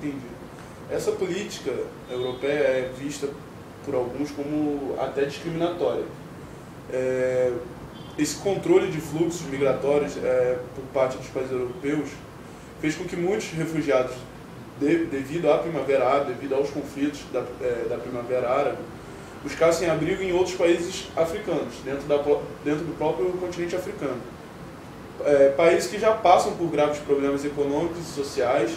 entendi. Essa política europeia é vista por alguns como até discriminatória. Esse controle de fluxos migratórios por parte dos países europeus fez com que muitos refugiados, devido à Primavera Árabe, devido aos conflitos da Primavera Árabe, buscassem abrigo em outros países africanos, dentro do próprio continente africano. Países que já passam por graves problemas econômicos e sociais,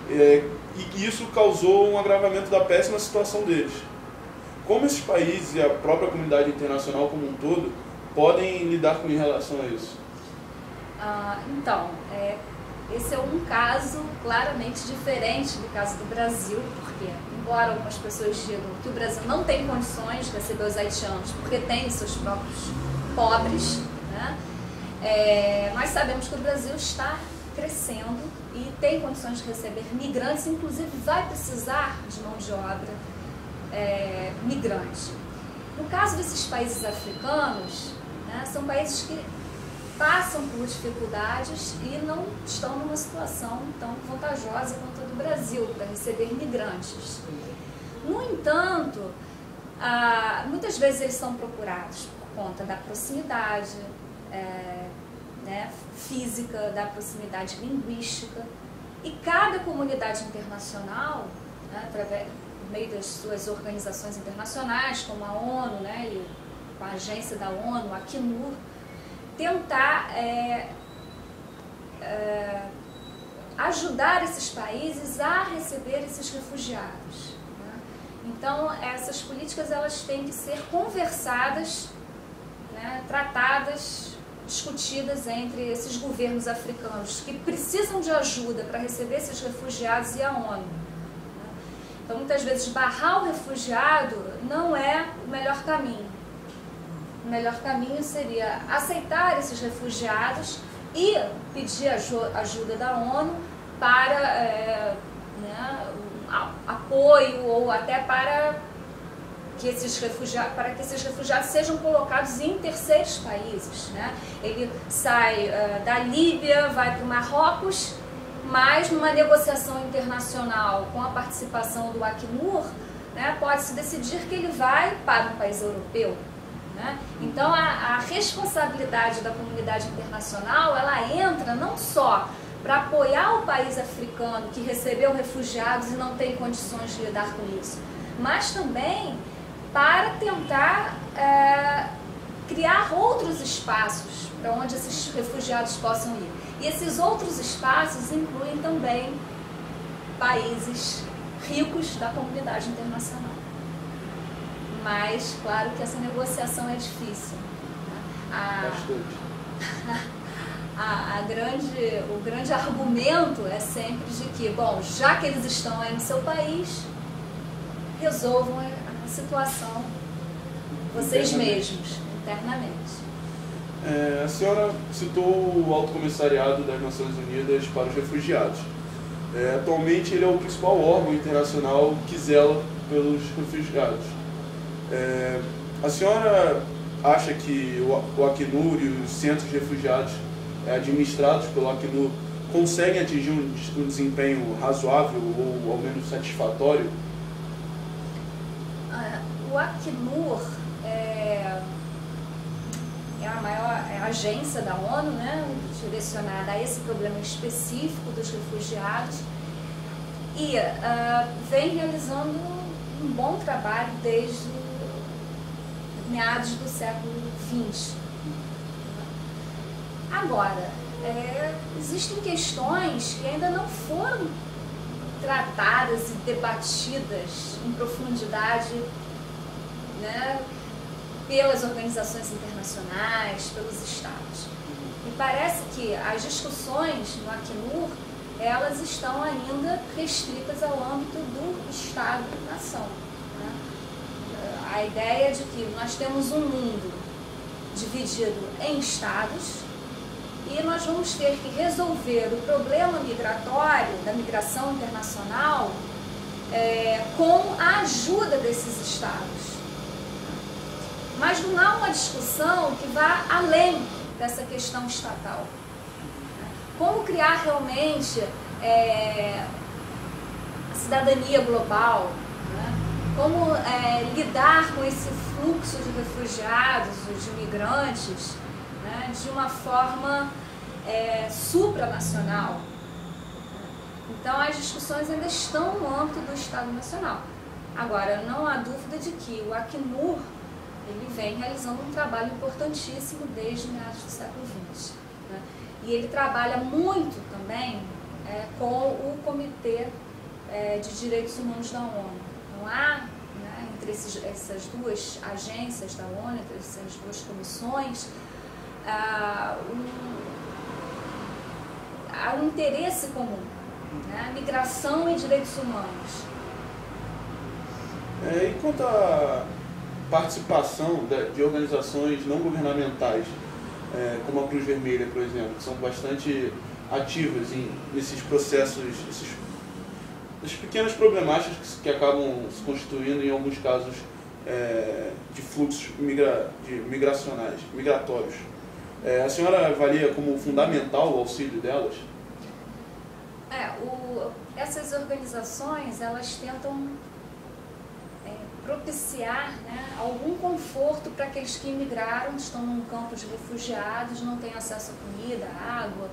e isso causou um agravamento da péssima situação deles. Como esses países e a própria comunidade internacional como um todo podem lidar com em relação a isso? Esse é um caso claramente diferente do caso do Brasil, porque, embora algumas pessoas digam que o Brasil não tem condições de receber os haitianos porque tem seus próprios pobres, né? Nós sabemos que o Brasil está crescendo e tem condições de receber migrantes, inclusive vai precisar de mão de obra migrante. No caso desses países africanos, né, são países que passam por dificuldades e não estão numa situação tão vantajosa quanto a do Brasil para receber migrantes. No entanto, muitas vezes eles são procurados por conta da proximidade física, da proximidade linguística, e cada comunidade internacional, através por meio das suas organizações internacionais, como a ONU, e com a agência da ONU, a Acnur, tentar ajudar esses países a receber esses refugiados. Né? Então, essas políticas elas têm que ser conversadas, tratadas, discutidas entre esses governos africanos que precisam de ajuda para receber esses refugiados e a ONU. Então, muitas vezes, barrar o refugiado não é o melhor caminho. O melhor caminho seria aceitar esses refugiados e pedir ajuda da ONU para apoio ou até para que esses refugiados sejam colocados em terceiros países. Né? Ele sai da Líbia, vai para o Marrocos, mas numa negociação internacional com a participação do Acnur, pode-se decidir que ele vai para um país europeu. Então a responsabilidade da comunidade internacional ela entra não só para apoiar o país africano que recebeu refugiados e não tem condições de lidar com isso, mas também para tentar criar outros espaços para onde esses refugiados possam ir. E esses outros espaços incluem também países ricos da comunidade internacional. Mas, claro que essa negociação é difícil. O grande argumento é sempre de que, bom, já que eles estão aí no seu país, resolvam a situação vocês mesmos, internamente. A senhora citou o Alto Comissariado das Nações Unidas para os Refugiados. Atualmente ele é o principal órgão internacional que zela pelos refugiados. A senhora acha que o Acnur e os centros de refugiados administrados pelo Acnur conseguem atingir um desempenho razoável ou ao menos satisfatório? O Acnur é a maior agência da ONU, direcionada a esse problema específico dos refugiados e vem realizando um bom trabalho desde meados do século XX. Agora, existem questões que ainda não foram tratadas e debatidas em profundidade, pelas organizações internacionais, pelos estados. E parece que as discussões no Acnur, elas estão ainda restritas ao âmbito do Estado-nação. A ideia de que nós temos um mundo dividido em estados e nós vamos ter que resolver o problema migratório, da migração internacional, com a ajuda desses estados. Mas não há uma discussão que vá além dessa questão estatal. Como criar realmente cidadania global, né? Como lidar com esse fluxo de refugiados, de imigrantes, né? De uma forma supranacional. Então as discussões ainda estão no âmbito do Estado Nacional. Agora, não há dúvida de que o Acnur ele vem realizando um trabalho importantíssimo desde meados do século XX. Né? E ele trabalha muito também com o Comitê de Direitos Humanos da ONU. Então há, né, entre essas duas agências da ONU, entre essas duas comissões, há um interesse comum, né? Migração e direitos humanos. E quanto à participação de organizações não governamentais, como a Cruz Vermelha, por exemplo, que são bastante ativas nesses processos, essas pequenas problemáticas que acabam se constituindo em alguns casos de fluxos migratórios. A senhora avalia como fundamental o auxílio delas? Essas organizações, elas tentam propiciar, né, algum conforto para aqueles que imigraram, estão num campo de refugiados, não têm acesso a comida, a água,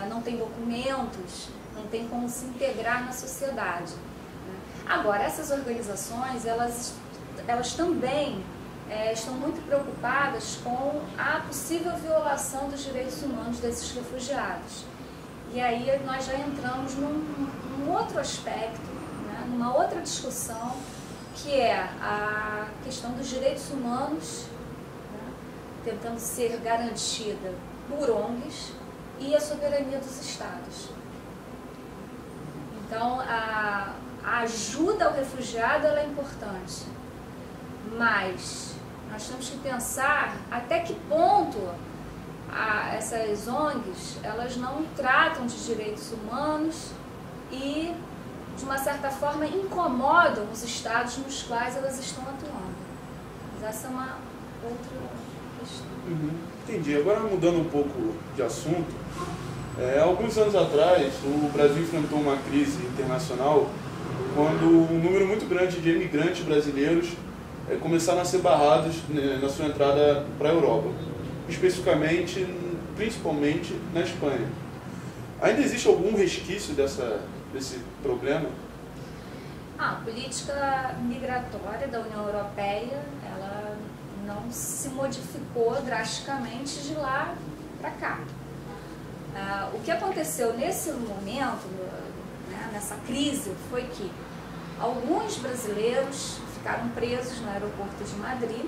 não têm documentos, não têm como se integrar na sociedade. Né? Agora, essas organizações, elas também estão muito preocupadas com a possível violação dos direitos humanos desses refugiados. E aí nós já entramos num outro aspecto, né, numa outra discussão, que é a questão dos direitos humanos, né, tentando ser garantida por ONGs, e a soberania dos Estados. Então, a ajuda ao refugiado ela é importante, mas nós temos que pensar até que ponto essas ONGs elas não tratam de direitos humanos e, de uma certa forma, incomodam os estados nos quais elas estão atuando. Mas essa é uma outra questão. Entendi. Agora, mudando um pouco de assunto, alguns anos atrás, o Brasil enfrentou uma crise internacional quando um número muito grande de imigrantes brasileiros começaram a ser barrados na sua entrada para a Europa, principalmente na Espanha. Ainda existe algum resquício desse problema? A política migratória da União Europeia, ela não se modificou drasticamente de lá para cá. O que aconteceu nesse momento, né, nessa crise, foi que alguns brasileiros ficaram presos no aeroporto de Madrid,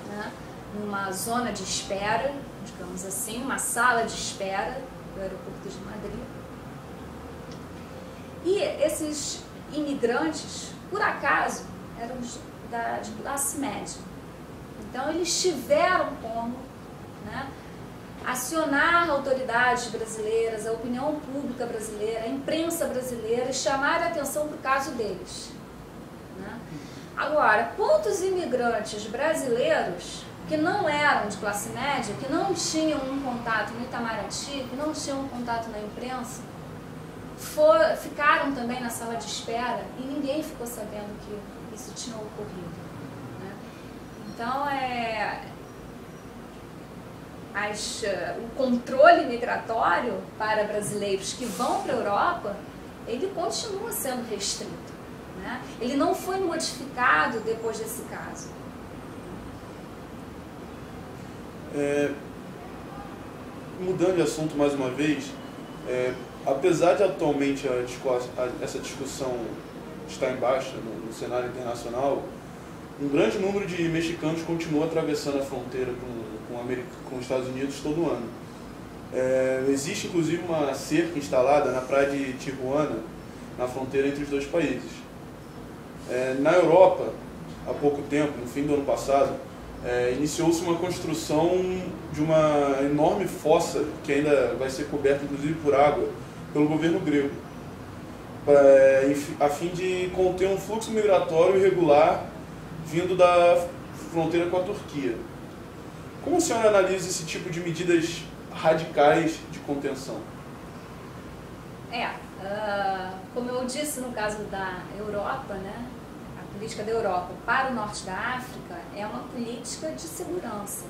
né, numa zona de espera, digamos assim, uma sala de espera do aeroporto de Madrid. E esses imigrantes, por acaso, eram de classe média. Então, eles tiveram como, né, acionar autoridades brasileiras, a opinião pública brasileira, a imprensa brasileira e chamar a atenção para o caso deles. Né? Agora, quantos imigrantes brasileiros que não eram de classe média, que não tinham um contato no Itamaraty, que não tinham um contato na imprensa, ficaram também na sala de espera e ninguém ficou sabendo que isso tinha ocorrido. Né? Então, o controle migratório para brasileiros que vão para a Europa, ele continua sendo restrito. Né? Ele não foi modificado depois desse caso. Mudando de assunto mais uma vez, apesar de atualmente essa discussão estar em baixa no cenário internacional, um grande número de mexicanos continua atravessando a fronteira com os Estados Unidos todo ano. Existe inclusive uma cerca instalada na praia de Tijuana, na fronteira entre os dois países. Na Europa, há pouco tempo, no fim do ano passado, iniciou-se uma construção de uma enorme fossa que ainda vai ser coberta inclusive por água pelo governo grego, a fim de conter um fluxo migratório irregular vindo da fronteira com a Turquia. Como o senhor analisa esse tipo de medidas radicais de contenção? Como eu disse no caso da Europa, né, a política da Europa para o norte da África é uma política de segurança.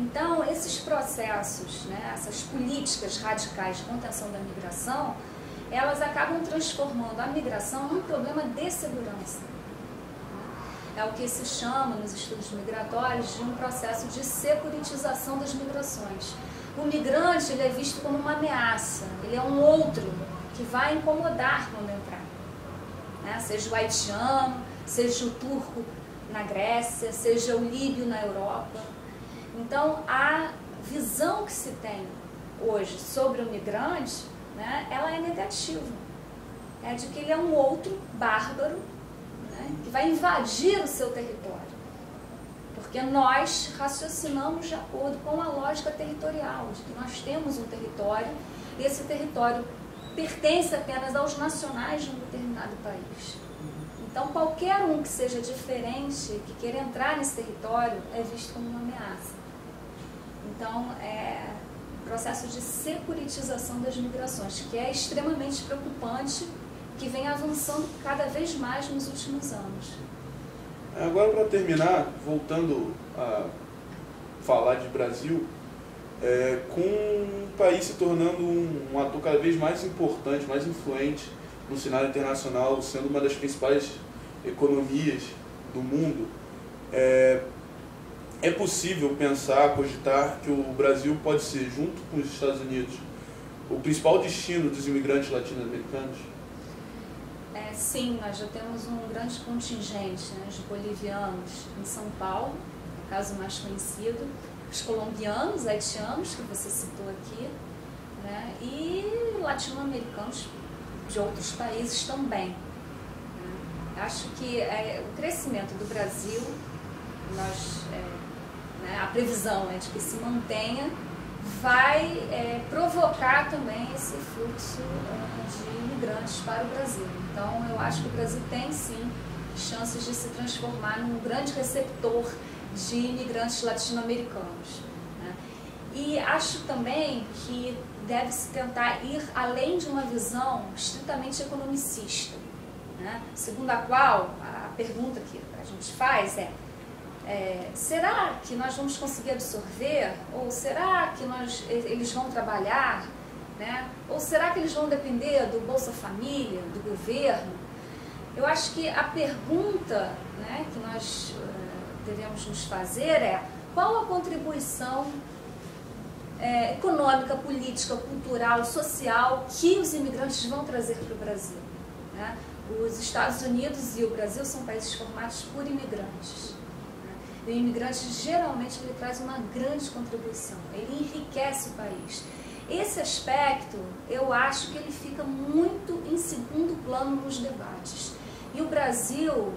Então, esses processos, né, essas políticas radicais de contenção da migração, elas acabam transformando a migração num problema de segurança. É o que se chama nos estudos migratórios de um processo de securitização das migrações. O migrante ele é visto como uma ameaça, ele é um outro que vai incomodar quando entrar, né? Seja o haitiano, seja o turco na Grécia, seja o líbio na Europa. Então, a visão que se tem hoje sobre o migrante, né, ela é negativa. É de que ele é um outro bárbaro, né, que vai invadir o seu território. Porque nós raciocinamos de acordo com a lógica territorial, de que nós temos um território e esse território pertence apenas aos nacionais de um determinado país. Então, qualquer um que seja diferente, que queira entrar nesse território, é visto como uma ameaça. Então, é um processo de securitização das migrações, que é extremamente preocupante, que vem avançando cada vez mais nos últimos anos. Agora, para terminar, voltando a falar de Brasil, com o país se tornando um ator cada vez mais importante, mais influente no cenário internacional, sendo uma das principais economias do mundo, é possível pensar, cogitar que o Brasil pode ser, junto com os Estados Unidos, o principal destino dos imigrantes latino-americanos? Sim, nós já temos um grande contingente, né, de bolivianos em São Paulo, o caso mais conhecido, os colombianos, haitianos, que você citou aqui, né, e latino-americanos de outros países também. Acho que o crescimento do Brasil, a previsão é de que se mantenha, vai provocar também esse fluxo de imigrantes para o Brasil. Então, eu acho que o Brasil tem, sim, chances de se transformar num grande receptor de imigrantes latino-americanos, né? E acho também que deve-se tentar ir além de uma visão estritamente economicista, né? Segundo a qual, a pergunta que a gente faz será que nós vamos conseguir absorver? Ou será que eles vão trabalhar? Né? Ou será que eles vão depender do Bolsa Família, do governo? Eu acho que a pergunta, né, que nós devemos nos fazer é: qual a contribuição econômica, política, cultural, social que os imigrantes vão trazer para o Brasil? Né? Os Estados Unidos e o Brasil são países formados por imigrantes. O imigrante geralmente ele traz uma grande contribuição, ele enriquece o país. Esse aspecto, eu acho que ele fica muito em segundo plano nos debates. E o Brasil,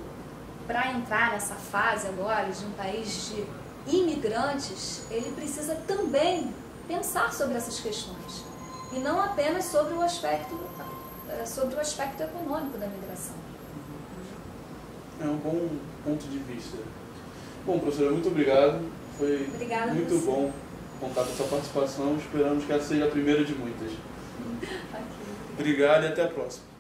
para entrar nessa fase agora de um país de imigrantes, ele precisa também pensar sobre essas questões. E não apenas sobre o aspecto econômico da migração. É um bom ponto de vista. Bom, professora, muito obrigado. Foi muito bom contar com a sua participação. Esperamos que essa seja a primeira de muitas. Okay. Obrigado e até a próxima.